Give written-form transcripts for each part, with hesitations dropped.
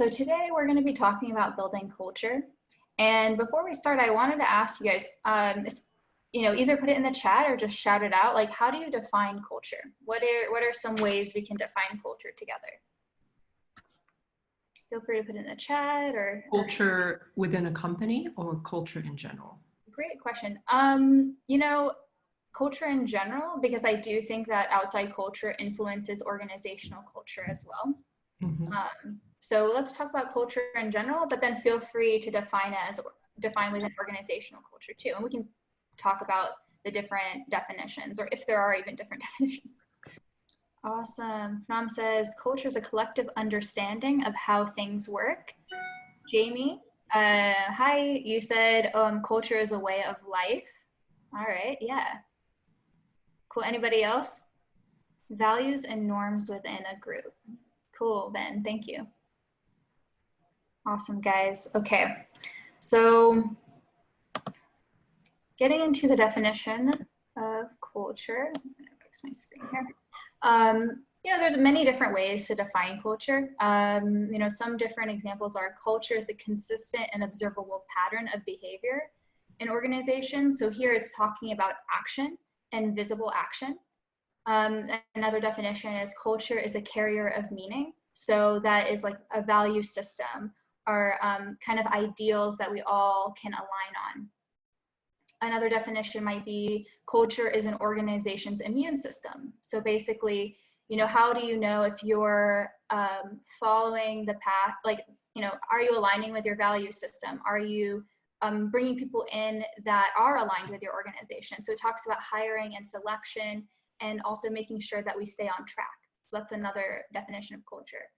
So today we're going to be talking about building culture. And before we start, I wanted to ask you guys, either put it in the chat or just shout it out. Like, how do you define culture? What are some ways we can define culture together? Feel free to put it in the chat or. Culture within a company or culture in general? Great question. Culture in general, because I do think that outside culture influences organizational culture as well. Mm-hmm. So let's talk about culture in general, but then feel free to define within organizational culture too. And we can talk about the different definitions, or if there are even different definitions. Awesome. Phnom says, culture is a collective understanding of how things work. Jamie, hi, you said culture is a way of life. All right, yeah. Cool, anybody else? Values and norms within a group. Cool, Ben, thank you. Awesome, guys. Okay, so getting into the definition of culture. I'm gonna fix my screen here. There's many different ways to define culture. Some different examples are culture is a consistent and observable pattern of behavior in organizations. So here it's talking about action and visible action. Another definition is culture is a carrier of meaning. So that is like a value system or kind of ideals that we all can align on. Another definition might be culture is an organization's immune system. So basically, how do you know if you're following the path, are you aligning with your value system? Are you bringing people in that are aligned with your organization? So it talks about hiring and selection and also making sure that we stay on track. That's another definition of culture.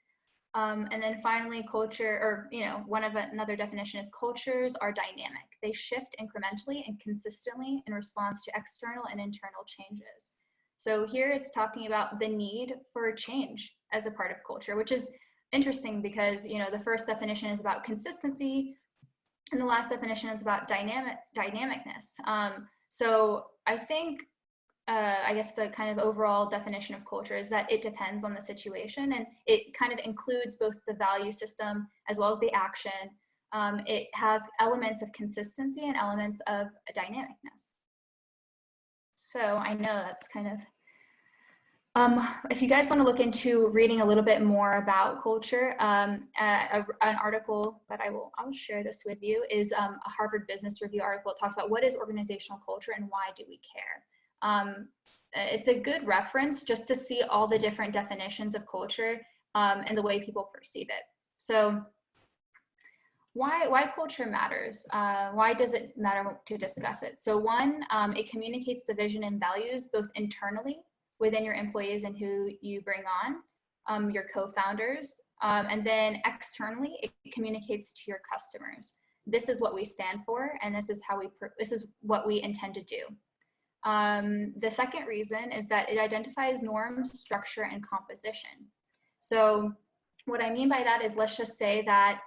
And then finally, culture, another definition is cultures are dynamic. They shift incrementally and consistently in response to external and internal changes. So here it's talking about the need for change as a part of culture, which is interesting because, the first definition is about consistency and the last definition is about dynamicness. So I think, I guess the kind of overall definition of culture is that it depends on the situation, and it kind of includes both the value system as well as the action. It has elements of consistency and elements of dynamicness. So I know that's kind of, if you guys want to look into reading a little bit more about culture, an article that I'll share this with you is a Harvard Business Review article. It talks about what is organizational culture and why do we care. It's a good reference just to see all the different definitions of culture and the way people perceive it. So why culture matters? Why does it matter to discuss it? So one, it communicates the vision and values both internally within your employees and who you bring on, your co-founders, and then externally, it communicates to your customers. This is what we stand for, and this is what we intend to do. The second reason is that it identifies norms, structure, and composition. So what I mean by that is, let's just say that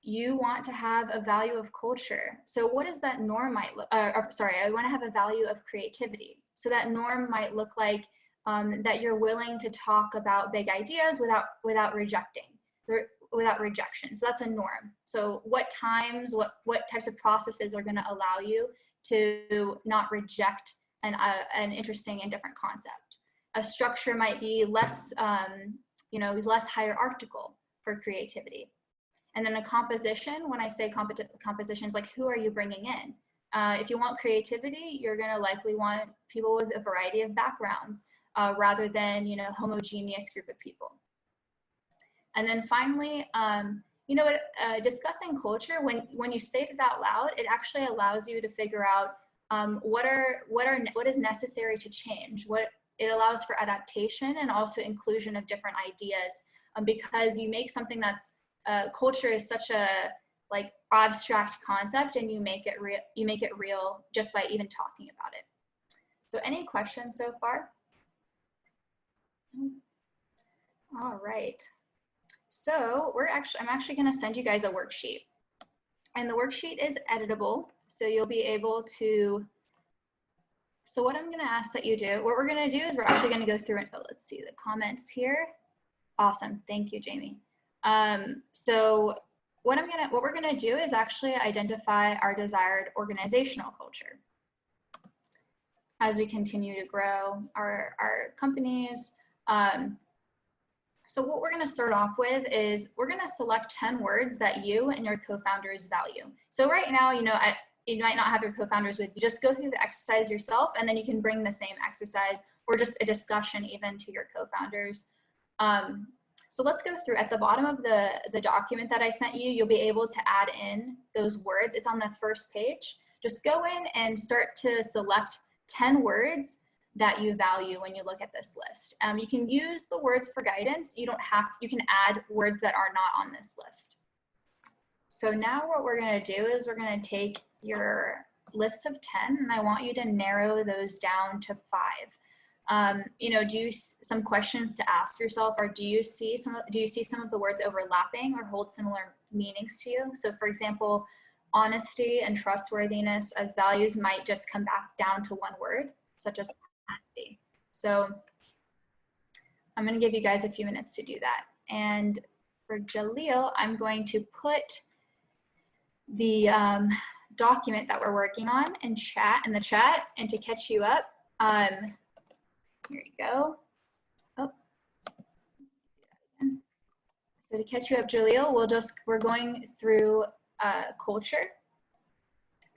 you want to have a value of culture. So what does that norm might look, I want to have a value of creativity. So that norm might look like that you're willing to talk about big ideas without rejection. So that's a norm. So what types of processes are going to allow you to not reject an interesting and different concept. A structure might be less hierarchical for creativity. And then a composition, when I say composition, is like, who are you bringing in? If you want creativity, you're going to likely want people with a variety of backgrounds rather than, homogeneous group of people. And then finally, discussing culture, when you state it out loud, it actually allows you to figure out what is necessary to change. It allows for adaptation and also inclusion of different ideas, because you make something that's culture is such a abstract concept, and you make it real just by even talking about it. So any questions so far? All right. So I'm actually going to send you guys a worksheet, and the worksheet is editable. So you'll be able to, so what I'm going to ask that you do, what we're going to do is we're actually going to go through and, let's see the comments here. Awesome. Thank you, Jamie. So what we're gonna do is actually identify our desired organizational culture as we continue to grow our companies. So what we're gonna start off with is we're gonna select 10 words that you and your co-founders value. So right now, you might not have your co-founders with you. Just go through the exercise yourself, and then you can bring the same exercise or just a discussion even to your co-founders. So let's go through. At the bottom of the document that I sent you, you'll be able to add in those words. It's on the first page. Just go in and start to select 10 words that you value when you look at this list. You can use the words for guidance. You can add words that are not on this list. So now what we're gonna do is we're gonna take your list of 10 and I want you to narrow those down to 5. Some questions to ask yourself are, do you see some of the words overlapping or hold similar meanings to you? So for example, honesty and trustworthiness as values might just come back down to one word, such as honesty. So I'm going to give you guys a few minutes to do that. And for Jaleel, I'm going to put the document that we're working on in the chat, and to catch you up, here you go. Oh. So to catch you up, Jaleel, we're going through culture,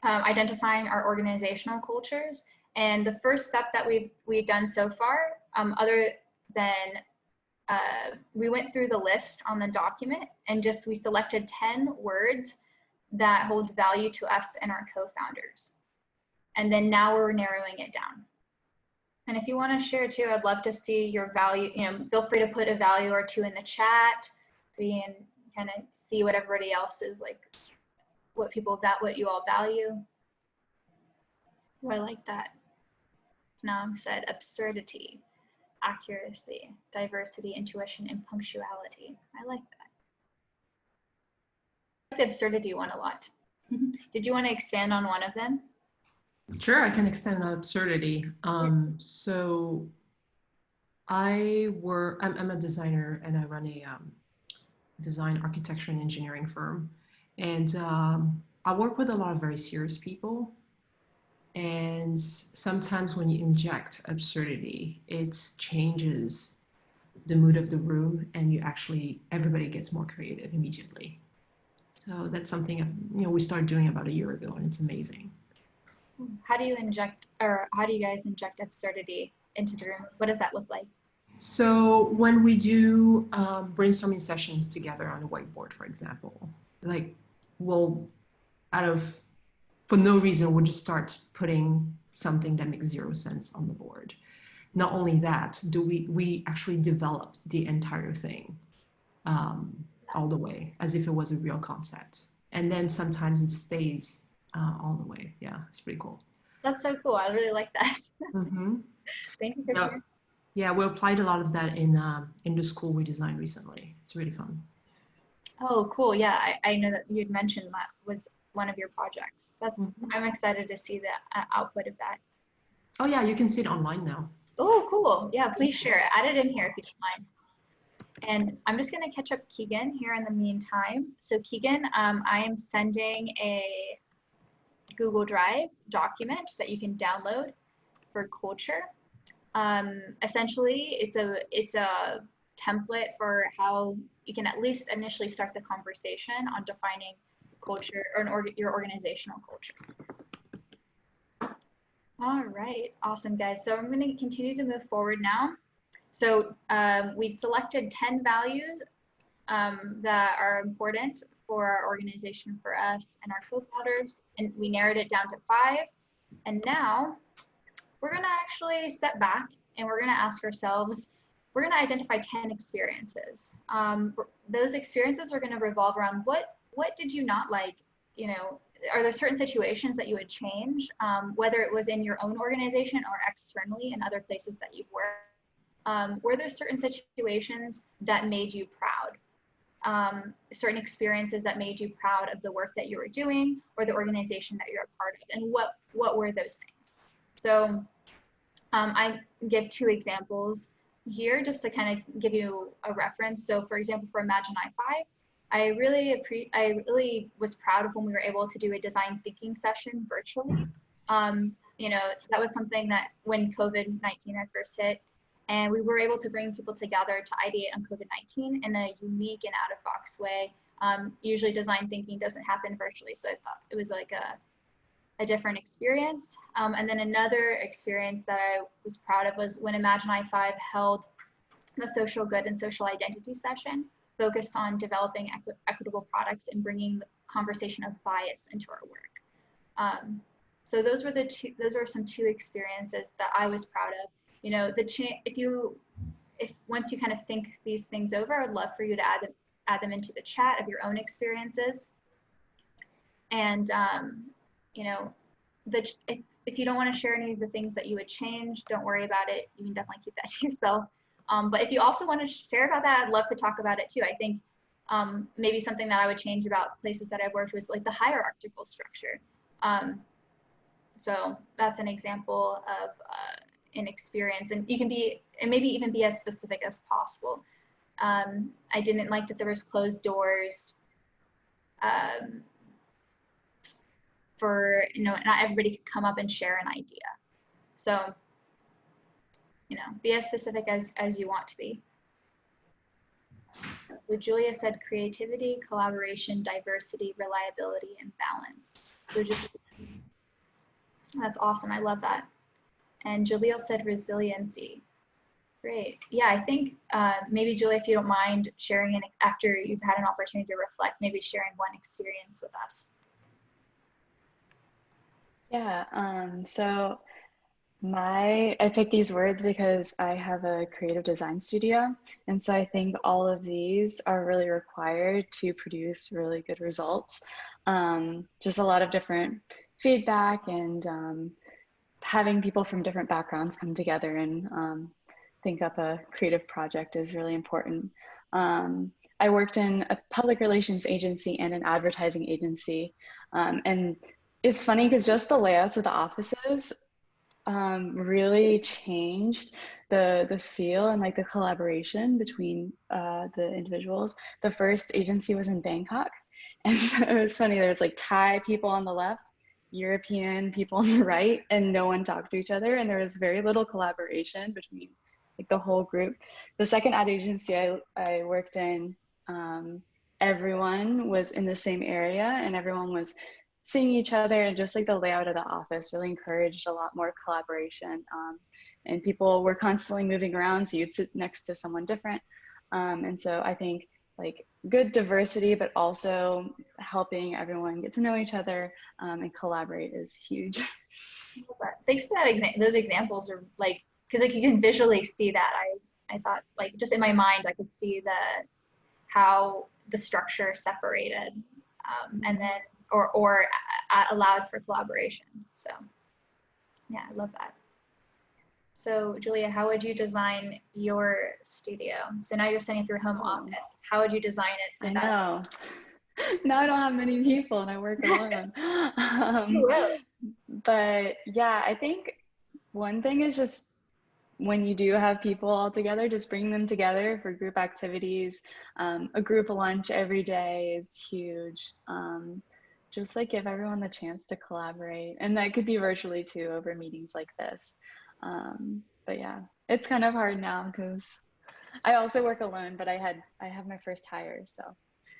identifying our organizational cultures. And the first step that we've done so far, other than we went through the list on the document and we selected 10 words that hold value to us and our co-founders. And then now we're narrowing it down. And if you want to share too, I'd love to see your value. Feel free to put a value or two in the chat. We can kind of see what everybody else is like, what you all value. Oh, I like that. Nam said absurdity, accuracy, diversity, intuition, and punctuality. I like that. I like the absurdity one a lot. Did you want to expand on one of them? Sure, I can extend on absurdity. So I'm a designer and I run a design, architecture, and engineering firm. And I work with a lot of very serious people. And sometimes when you inject absurdity, it changes the mood of the room and everybody gets more creative immediately. So that's something, we started doing about a year ago and it's amazing. How do you guys inject absurdity into the room? What does that look like? So when we do brainstorming sessions together on a whiteboard, for example, for no reason, we'll just start putting something that makes zero sense on the board. Not only that, we actually developed the entire thing all the way as if it was a real concept. And then sometimes it stays all the way. Yeah, it's pretty cool. That's so cool. I really like that. Mm-hmm. Thank you for sharing. Yeah, we applied a lot of that in the school we designed recently. It's really fun. Oh, cool. Yeah, I know that you'd mentioned that was one of your projects. I'm excited to see the output of that. Oh yeah, you can see it online now. Oh, cool. Yeah, please share it. Add it in here if you don't mind. And I'm just going to catch up Keegan here in the meantime. So Keegan, I am sending a Google Drive document that you can download for culture. Essentially, it's a template for how you can at least initially start the conversation on defining culture or your organizational culture. All right, awesome guys. So I'm going to continue to move forward now. So we've selected 10 values that are important for our organization, for us and our co-founders, and we narrowed it down to 5. And now we're going to actually step back and we're going to ask ourselves, we're going to identify 10 experiences. Those experiences are going to revolve around what did you not like? Are there certain situations that you would change, whether it was in your own organization or externally in other places that you've worked? Were there certain situations that made you proud? Certain experiences that made you proud of the work that you were doing or the organization that you're a part of? And what were those things? So I give 2 examples here just to kind of give you a reference. So for example, for IMAGINEi5, I really was proud of when we were able to do a design thinking session virtually. You know, that was something that when COVID-19 had first hit, and we were able to bring people together to ideate on COVID-19 in a unique and out-of-box way. Usually design thinking doesn't happen virtually, so I thought it was like a different experience. And then another experience that I was proud of was when IMAGINEi5 held the social good and social identity session focused on developing equitable products and bringing the conversation of bias into our work. So those were some two experiences that I was proud of. You know, if once you kind of think these things over, I'd love for you to add them into the chat of your own experiences. And you know, if you don't want to share any of the things that you would change, don't worry about it. You can definitely keep that to yourself. But if you also want to share about that, I'd love to talk about it too. I think maybe something that I would change about places that I've worked was like the hierarchical structure. So that's an example of an experience, and maybe even be as specific as possible. I didn't like that there was closed doors. For, you know, not everybody could come up and share an idea. So, you know, be as specific as you want to be. So Julia said creativity, collaboration, diversity, reliability, and balance. So just, that's awesome. I love that. And Jaleel said resiliency. Great. Yeah, I think maybe Julia, if you don't mind sharing after you've had an opportunity to reflect, maybe sharing one experience with us. Yeah, so I picked these words because I have a creative design studio. And so I think all of these are really required to produce really good results. Just a lot of different feedback and having people from different backgrounds come together and think up a creative project is really important. I worked in a public relations agency and an advertising agency. And it's funny because just the layouts of the offices really changed the feel and like the collaboration between the individuals. The first agency was in Bangkok. And so it was funny, there's like Thai people on the left, European people on the right, and no one talked to each other. And there was very little collaboration between like the whole group. The second ad agency I worked in, everyone was in the same area and everyone was seeing each other, and just like the layout of the office really encouraged a lot more collaboration. And people were constantly moving around, so you'd sit next to someone different. And so I think like good diversity, but also helping everyone get to know each other and collaborate is huge. Thanks for that. Those examples are like, because like you can visually see that. I thought like just in my mind I could see how the structure separated, and then or allowed for collaboration. So yeah, I love that. So Julia, how would you design your studio? So now you're setting up your home office. How would you design it? So I know. Now I don't have many people and I work alone. But yeah, I think one thing is just when you do have people all together, just bring them together for group activities. A group lunch every day is huge. Just like give everyone the chance to collaborate, and that could be virtually too over meetings like this. But yeah, it's kind of hard now because I also work alone, but I have my first hire, so.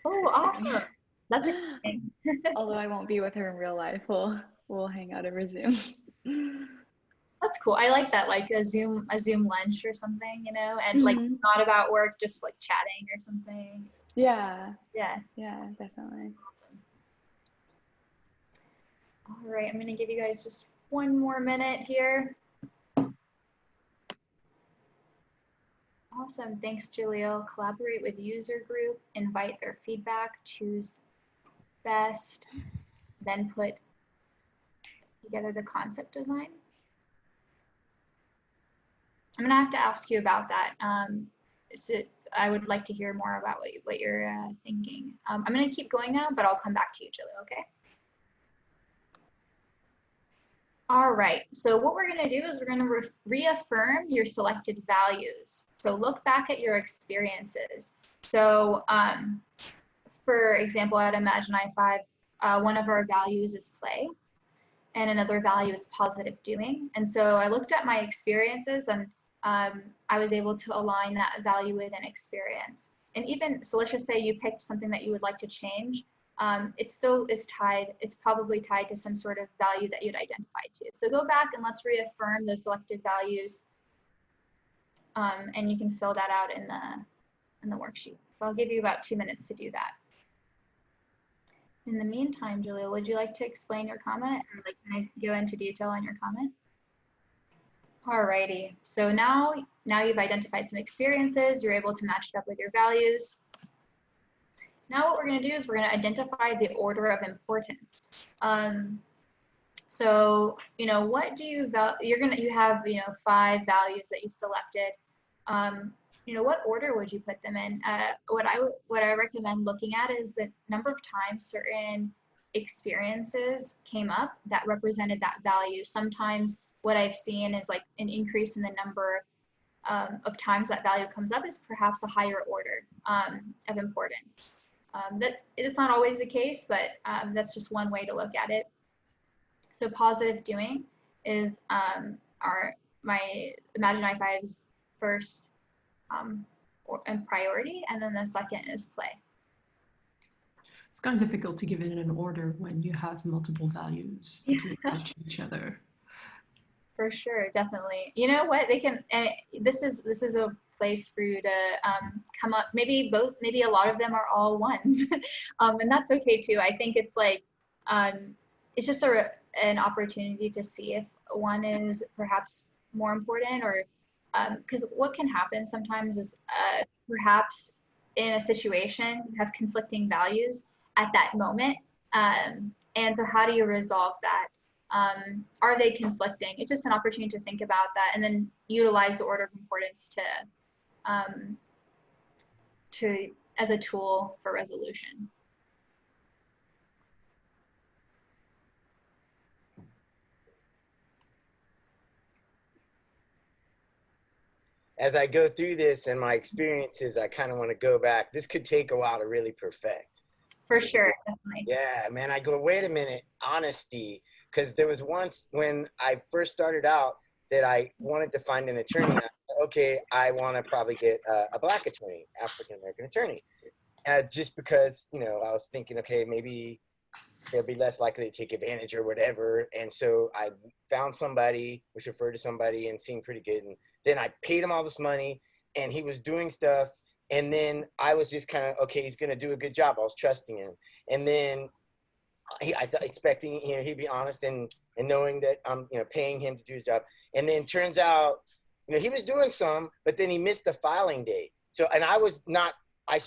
Oh, awesome! That's exciting. Although I won't be with her in real life, we'll hang out over Zoom. That's cool. I like that, like a Zoom lunch or something, you know, and like not about work, just like chatting or something. Yeah. Yeah. Yeah, definitely. Awesome. All right, I'm gonna give you guys just one more minute here. Awesome, thanks Julio. Collaborate with user group, invite their feedback, choose best, then put together the concept design. I'm gonna have to ask you about that. So I would like to hear more about what you're thinking. I'm gonna keep going now, but I'll come back to you, Julio, okay? All right, so what we're gonna do is we're gonna reaffirm your selected values. So look back at your experiences. So for example, at IMAGINEi5, one of our values is play, and another value is positive doing. And so I looked at my experiences, and I was able to align that value with an experience. And even, so let's just say you picked something that you would like to change. It still is tied, it's probably tied to some sort of value that you'd identified to. So go back and let's reaffirm those selected values. And you can fill that out in the worksheet. So I'll give you about 2 minutes to do that. In the meantime, Julia, would you like to explain your comment, or like, can I go into detail on your comment? Alrighty, so now you've identified some experiences, you're able to match it up with your values. Now what we're gonna do is we're gonna identify the order of importance. So, you know, what do you you have, you know, 5 values that you've selected. You know, what order would you put them in? What I recommend looking at is the number of times certain experiences came up that represented that value. Sometimes what I've seen is like an increase in the number of times that value comes up is perhaps a higher order of importance. That it's not always the case, but that's just one way to look at it. So positive doing is my IMAGINEi5's first and priority, and then the second is play. It's kind of difficult to give it an order when you have multiple values that you attach to each other. For sure, definitely. You know what? They can. This is a place for you to come up. Maybe both. Maybe a lot of them are all ones, and that's okay too. I think it's like it's just an opportunity to see if one is perhaps more important, or because what can happen sometimes is perhaps in a situation you have conflicting values at that moment, and so how do you resolve that? Are they conflicting? It's just an opportunity to think about that, and then utilize the order of importance to as a tool for resolution. As I go through this and my experiences, I kind of want to go back. This could take a while to really perfect. For sure, definitely. Yeah, man, I go, wait a minute, honesty. Because there was once when I first started out that I wanted to find an attorney. I said, okay, I want to probably get a Black attorney, African-American attorney. Just because, you know, I was thinking, okay, maybe they'll be less likely to take advantage or whatever. And so I found somebody, was referred to somebody and seemed pretty good. And then I paid him all this money and he was doing stuff. And then I was just kind of, okay, he's going to do a good job. I was trusting him. And then I thought expecting, you know, he'd be honest and knowing that I'm, you know, paying him to do his job. And then turns out, you know, he was doing some, but then he missed the filing date. So, and I was not, I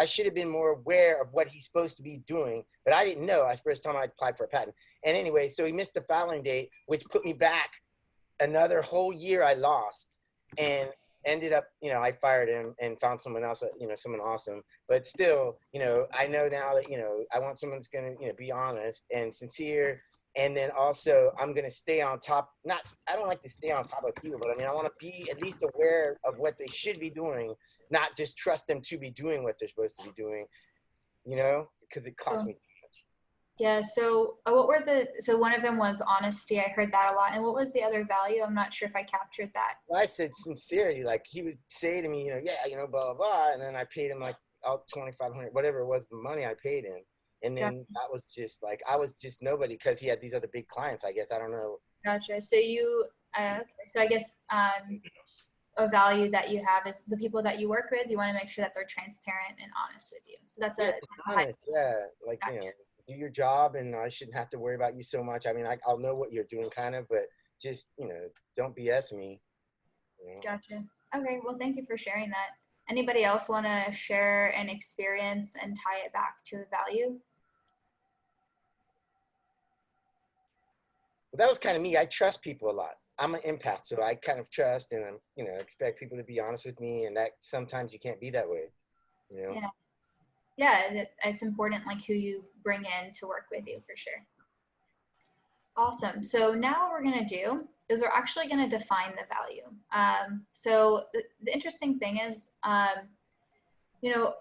should have been more aware of what he's supposed to be doing, but I didn't know. That's the first time I applied for a patent. And anyway, so he missed the filing date, which put me back another whole year. I lost and ended up, you know, I fired him and found someone else, you know, someone awesome. But still, you know, I know now that, you know, I want someone that's going to, you know, be honest and sincere. And then also I'm going to stay on top. I don't like to stay on top of people, but I mean, I want to be at least aware of what they should be doing, not just trust them to be doing what they're supposed to be doing, you know, because it costs me. Yeah, so so one of them was honesty. I heard that a lot. And what was the other value? I'm not sure if I captured that. Well, I said sincerity. Like he would say to me, you know, yeah, you know, blah, blah, blah. And then I paid him like out 2,500, whatever it was, the money I paid him. And then that was just like, I was just nobody because he had these other big clients, I guess. I don't know. Gotcha. So okay. So I guess a value that you have is the people that you work with, you want to make sure that they're transparent and honest with you. So that's honest, yeah. Like, gotcha. You know, do your job and I shouldn't have to worry about you so much. I mean, I'll know what you're doing kind of, but just, you know, don't BS me. You know? Gotcha. Okay. Well, thank you for sharing that. Anybody else want to share an experience and tie it back to a value? Well, that was kind of me. I trust people a lot. I'm an empath, so I kind of trust and I'm, you know, expect people to be honest with me, and that sometimes you can't be that way, you know? Yeah, it's important, like who you bring in to work with you, for sure. Awesome. So now what we're going to do is we're actually going to define the value. So the interesting thing is, you know,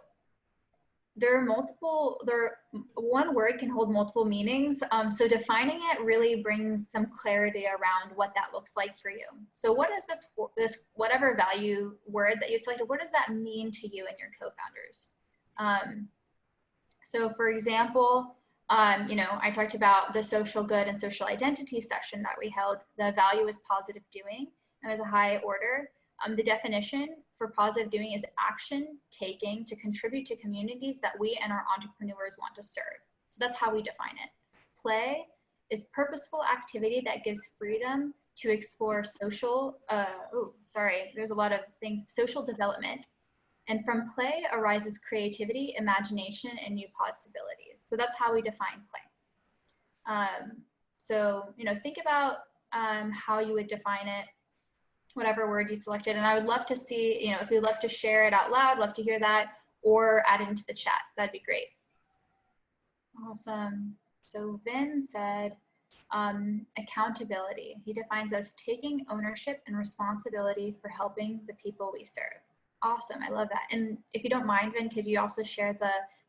one word can hold multiple meanings. So defining it really brings some clarity around what that looks like for you. So what is this whatever value word that you'd selected, what does that mean to you and your co-founders? So for example, I talked about the social good and social identity session that we held. The value is positive doing, and it was a high order. The definition for positive doing is action taking to contribute to communities that we and our entrepreneurs want to serve. So that's how we define it. Play is purposeful activity that gives freedom to explore social, there's a lot of things, social development. And from play arises creativity, imagination, and new possibilities. So that's how we define play. Think about how you would define it, whatever word you selected. And I would love to see, if you'd love to share it out loud, love to hear that, or add it into the chat. That'd be great. Awesome. So Vin said, accountability. He defines as taking ownership and responsibility for helping the people we serve. Awesome, I love that. And if you don't mind, Vin, could you also share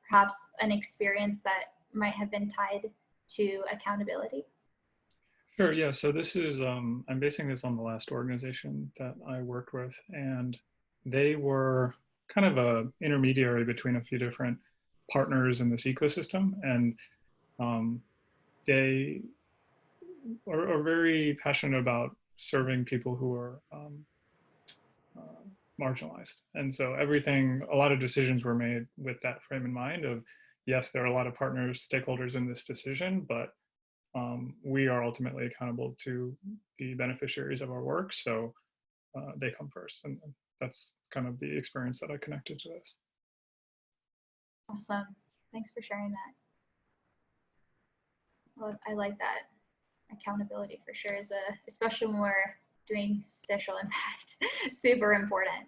perhaps an experience that might have been tied to accountability? Sure, yeah, so this is, I'm basing this on the last organization that I worked with, and they were kind of a intermediary between a few different partners in this ecosystem, and they are very passionate about serving people who are marginalized. And so a lot of decisions were made with that frame in mind of, yes, there are a lot of partners, stakeholders in this decision, but we are ultimately accountable to the beneficiaries of our work. So they come first. And that's kind of the experience that I connected to this. Awesome. Thanks for sharing that. Well, I like that. Accountability for sure is especially when we're doing social impact, super important.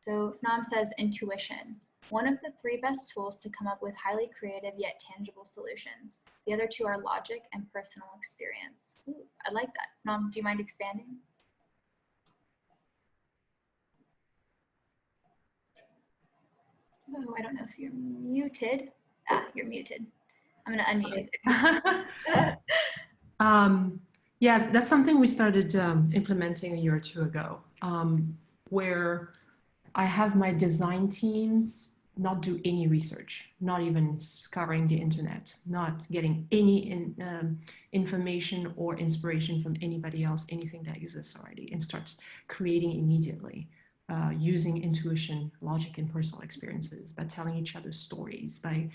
So Phnom says intuition. One of the 3 best tools to come up with highly creative yet tangible solutions. The other 2 are logic and personal experience. Ooh, I like that. Phnom, do you mind expanding? Oh, I don't know if you're muted. You're muted. I'm gonna unmute you. Yeah, that's something we started implementing a year or 2 ago, where I have my design teams not do any research, not even scouring the internet, not getting any information or inspiration from anybody else, anything that exists already, and start creating immediately using intuition, logic, and personal experiences, by telling each other stories, by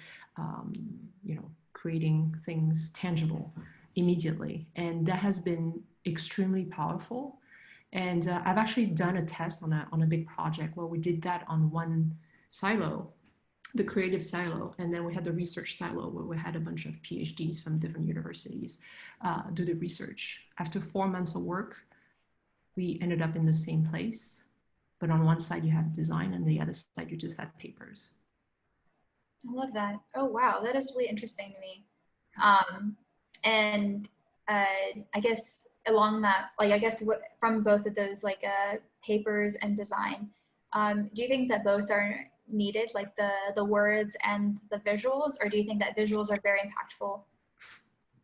creating things tangible immediately. And that has been extremely powerful. And I've actually done a test on a big project where we did that on one silo, the creative silo, and then we had the research silo where we had a bunch of PhDs from different universities do the research. After 4 months of work, we ended up in the same place, but on one side you have design and the other side you just had papers. I love that. Oh, wow, that is really interesting to me. I guess along that, from both of those, papers and design, do you think that both are needed, like the words and the visuals, or do you think that visuals are very impactful?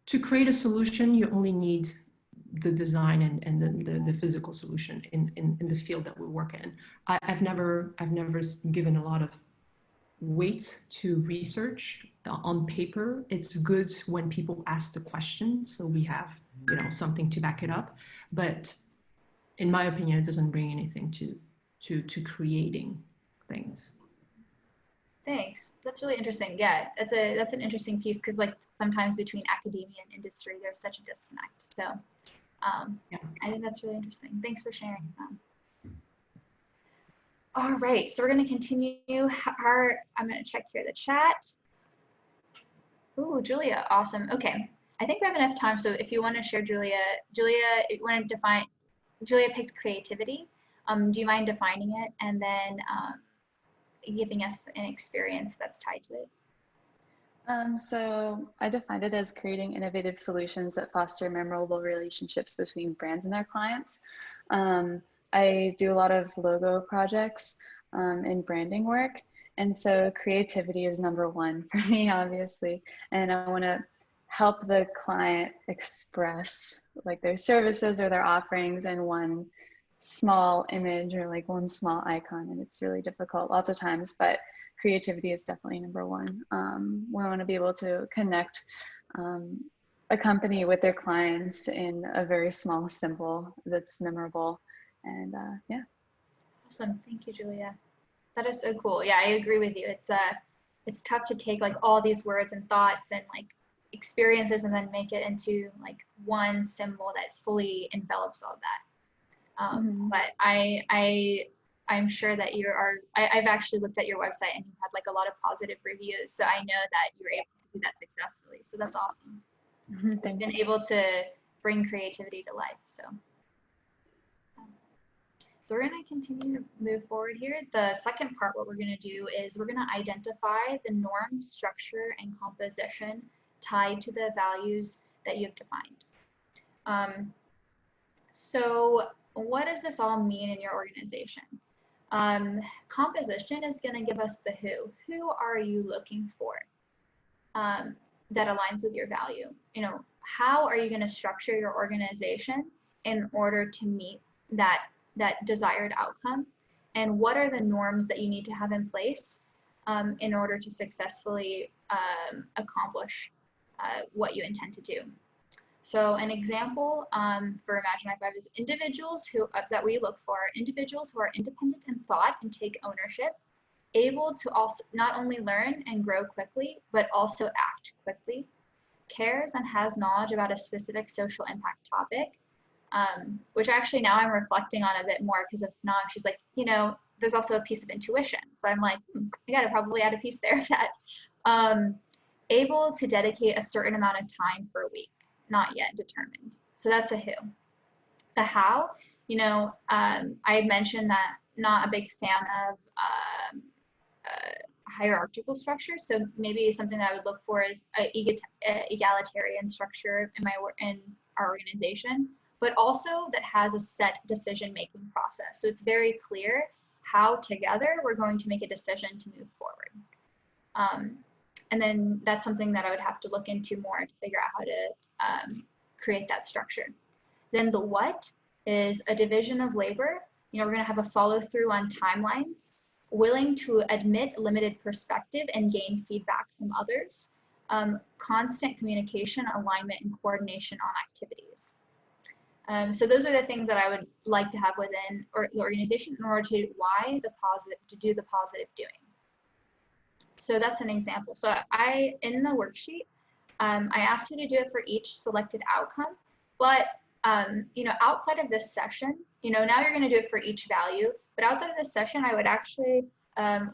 To create a solution, you only need the design and the physical solution in the field that we work in. I've never given a lot of weight to research on paper. It's good when people ask the question, so we have something to back it up. But in my opinion, it doesn't bring anything to creating things. Thanks. That's really interesting. Yeah, that's an interesting piece, because sometimes between academia and industry, there's such a disconnect. So yeah. I think that's really interesting. Thanks for sharing. All right, so we're going to continue. I'm going to check here the chat. Ooh, Julia, awesome. Okay, I think we have enough time. So if you want to share, Julia, you want to define. Julia picked creativity. Do you mind defining it and then giving us an experience that's tied to it? So I defined it as creating innovative solutions that foster memorable relationships between brands and their clients. Um, I do a lot of logo projects and branding work. And so creativity is number one for me, obviously. And I want to help the client express like their services or their offerings in one small image or like one small icon. And it's really difficult lots of times, but creativity is definitely number one. We want to be able to connect a company with their clients in a very small symbol that's memorable. And yeah. Awesome. Thank you, Julia. That is so cool. Yeah, I agree with you. It's tough to take like all these words and thoughts and like experiences and then make it into like one symbol that fully envelops all that. But I'm sure that I've actually looked at your website and you had like a lot of positive reviews. So I know that you're able to do that successfully. So that's awesome. You've been able to bring creativity to life. So we're going to continue to move forward here. The second part, what we're going to do is we're going to identify the norm, structure, and composition tied to the values that you've defined. So what does this all mean in your organization? Composition is going to give us the who. Who are you looking for that aligns with your value? You know, how are you going to structure your organization in order to meet that desired outcome? And what are the norms that you need to have in place in order to successfully accomplish what you intend to do? So an example for IMAGINEi5 is individuals that we look for, individuals who are independent in thought and take ownership, able to also not only learn and grow quickly, but also act quickly, cares and has knowledge about a specific social impact topic, which actually now I'm reflecting on a bit more because of Nam, she's like, you know, there's also a piece of intuition. So I'm like, I gotta probably add a piece there of that. Able to dedicate a certain amount of time per week, not yet determined. So that's a who. The how, you know, I had mentioned that not a big fan of hierarchical structure. So maybe something that I would look for is a egalitarian structure in our organization, but also that has a set decision-making process. So it's very clear how together we're going to make a decision to move forward. And then that's something that I would have to look into more to figure out how to create that structure. Then the what is a division of labor. You know, we're going to have a follow through on timelines, willing to admit limited perspective and gain feedback from others, constant communication, alignment, and coordination on activities. So those are the things that I would like to have within the organization in order to do the positive doing. So that's an example. So in the worksheet, I asked you to do it for each selected outcome, but you know, outside of this session, you know, now you're going to do it for each value, but outside of this session, I would actually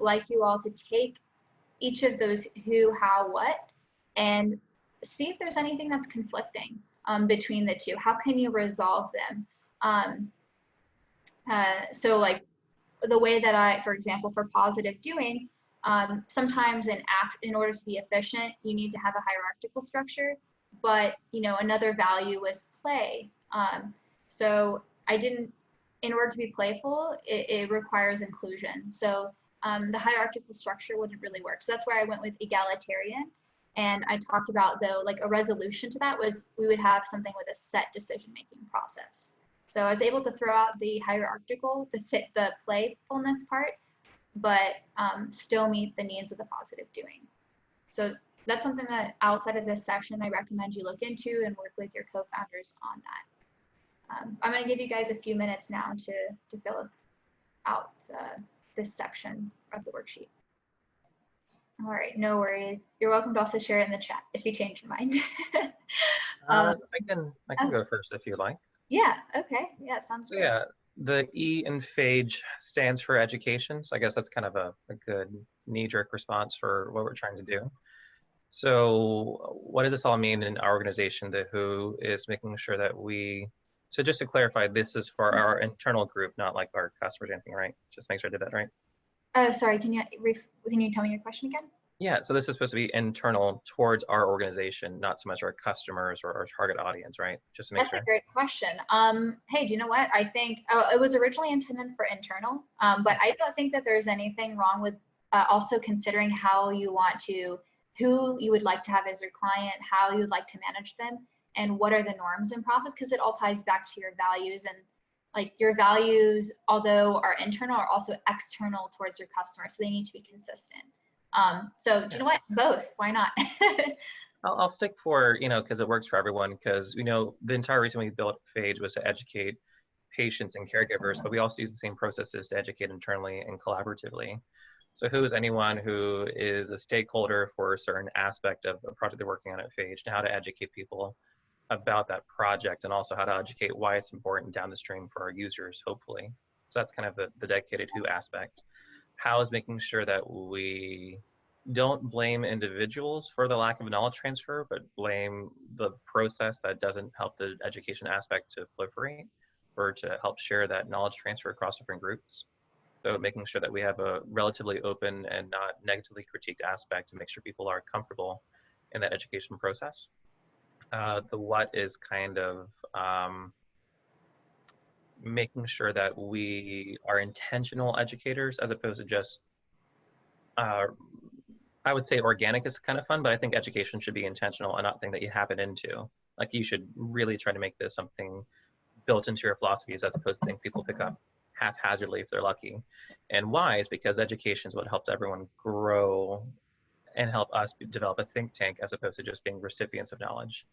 like you all to take each of those who, how, what, and see if there's anything that's conflicting between the two. How can you resolve them? So like the way that for example, for positive doing, sometimes in order to be efficient, you need to have a hierarchical structure, but you know, another value was play. So in order to be playful, it requires inclusion. So the hierarchical structure wouldn't really work. So that's where I went with egalitarian. And I talked about, though, like a resolution to that was we would have something with a set decision-making process. So I was able to throw out the hierarchical to fit the playfulness part, but still meet the needs of the positive doing. So that's something that outside of this session, I recommend you look into and work with your co-founders on that. I'm going to give you guys a few minutes now to fill out this section of the worksheet. All right, no worries. You're welcome to also share it in the chat if you change your mind. I can go first if you like. Yeah, okay. Yeah, sounds good. Yeah, the E in phage stands for education. So I guess that's kind of a good knee-jerk response for what we're trying to do. So what does this all mean in our organization? The who is making sure that so just to clarify, this is for our internal group, not like our customers or anything, right? Just make sure I did that right. Sorry, can you tell me your question again? Yeah, so this is supposed to be internal towards our organization, not so much our customers or our target audience, right? Just to make That's sure. a great question. Hey, do you know what? I think it was originally intended for internal, but I don't think that there's anything wrong with also considering how you want to, who you would like to have as your client, how you would like to manage them, and what are the norms and process, because it all ties back to your values. And like your values, although are internal, are also external towards your customers, so they need to be consistent. So do you know what? Both. Why not? I'll stick for, because it works for everyone, because, the entire reason we built Phage was to educate patients and caregivers, but we also use the same processes to educate internally and collaboratively. So who is anyone who is a stakeholder for a certain aspect of a project they're working on at Phage, and how to educate people about that project, and also how to educate why it's important down the stream for our users, hopefully. So that's kind of the dedicated who aspect. How is making sure that we don't blame individuals for the lack of knowledge transfer, but blame the process that doesn't help the education aspect to proliferate or to help share that knowledge transfer across different groups. So making sure that we have a relatively open and not negatively critiqued aspect to make sure people are comfortable in that education process. The what is kind of making sure that we are intentional educators as opposed to just I would say organic is kind of fun, but I think education should be intentional and not something that you happen into. Like you should really try to make this something built into your philosophies as opposed to things people pick up haphazardly if they're lucky. And why is because education is what helps everyone grow and help us develop a think tank as opposed to just being recipients of knowledge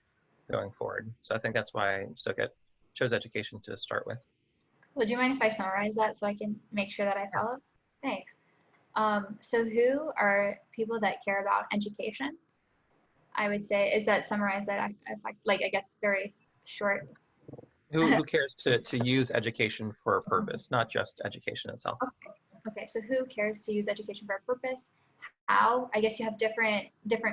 going forward. So I think that's why I chose education to start with. Would you mind if I summarize that so I can make sure that I follow? Thanks. So who are people that care about education? I would say, is that summarize that like, I guess, very short. Who cares to use education for a purpose, not just education itself? Okay, so who cares to use education for a purpose? How? I guess you have different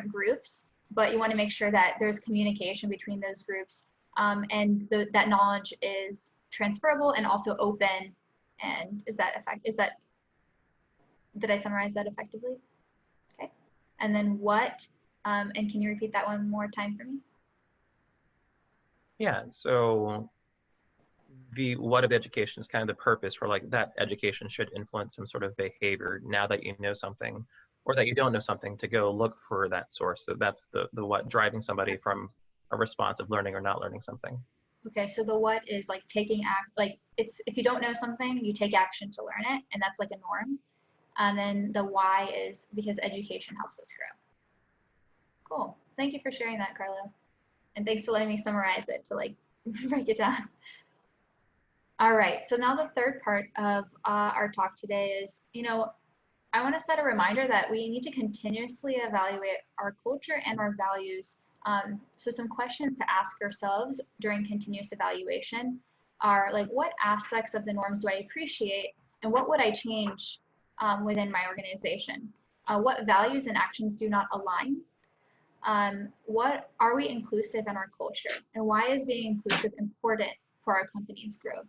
groups, but you want to make sure that there's communication between those groups, and that knowledge is transferable and also open. And did I summarize that effectively? Okay. And then what, and can you repeat that one more time for me? Yeah, so the what of education is kind of the purpose for like that education should influence some sort of behavior now that you know something or that you don't know something to go look for that source. So that's the what driving somebody from a response of learning or not learning something. Okay, so the what is like it's if you don't know something, you take action to learn it, and that's like a norm. And then the why is because education helps us grow. Cool. Thank you for sharing that, Carlo. And thanks for letting me summarize it to like break it down. All right, so now the third part of our talk today is, I want to set a reminder that we need to continuously evaluate our culture and our values. So some questions to ask ourselves during continuous evaluation are like, what aspects of the norms do I appreciate and what would I change within my organization? What values and actions do not align? What are we inclusive in our culture? And why is being inclusive important for our company's growth?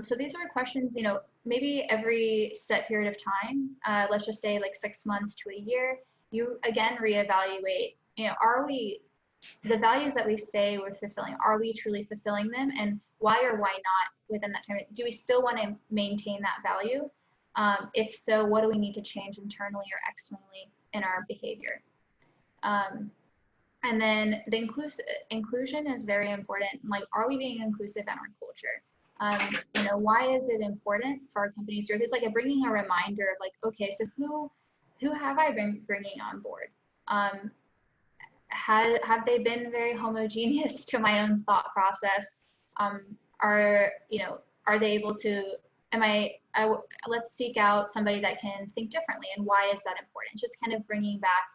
So these are questions, maybe every set period of time, let's just say like 6 months to a year, you again reevaluate, are we, the values that we say we're fulfilling, are we truly fulfilling them? And why or why not within that time? Do we still want to maintain that value? If so, what do we need to change internally or externally in our behavior? And then the inclusion is very important. Like, are we being inclusive in our culture? Why is it important for our company's growth? It's like bringing a reminder of like, okay, so who have I been bringing on board? Have they been very homogeneous to my own thought process? Are they able to, let's seek out somebody that can think differently, and why is that important? Just kind of bringing back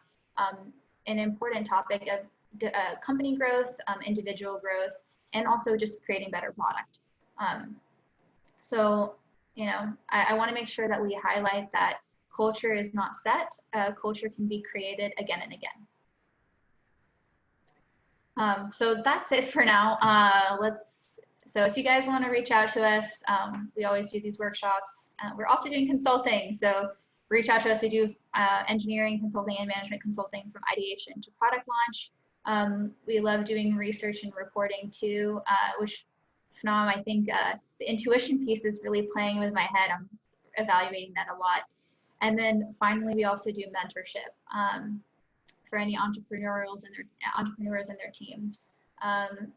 an important topic of company growth, individual growth, and also just creating better product. So, I want to make sure that we highlight that culture is not set. Culture can be created again and again. So that's it for now. So if you guys want to reach out to us, we always do these workshops. We're also doing consulting. So reach out to us. We do engineering consulting and management consulting from ideation to product launch. We love doing research and reporting too, which Phnom, I think the intuition piece is really playing with my head. I'm evaluating that a lot. And then finally, we also do mentorship for any entrepreneurs and their teams.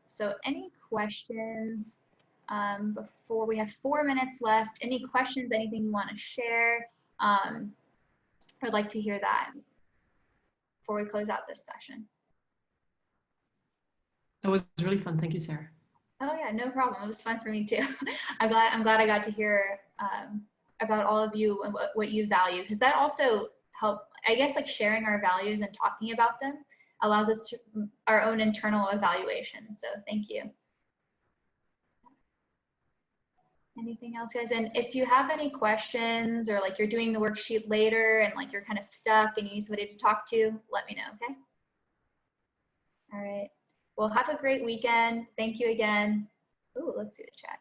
So any questions before we have 4 minutes left? Any questions, anything you want to share? I'd like to hear that before we close out this session. It was really fun. Thank you, Sarah. Oh yeah, no problem. It was fun for me too. I'm glad I got to hear about all of you and what you value, because that also helped, I guess, like sharing our values and talking about them allows us to our own internal evaluation. So thank you. Anything else, guys? And if you have any questions, or like you're doing the worksheet later and like you're kind of stuck and you need somebody to talk to, let me know, okay? All right. Well, have a great weekend. Thank you again. Ooh, let's see the chat.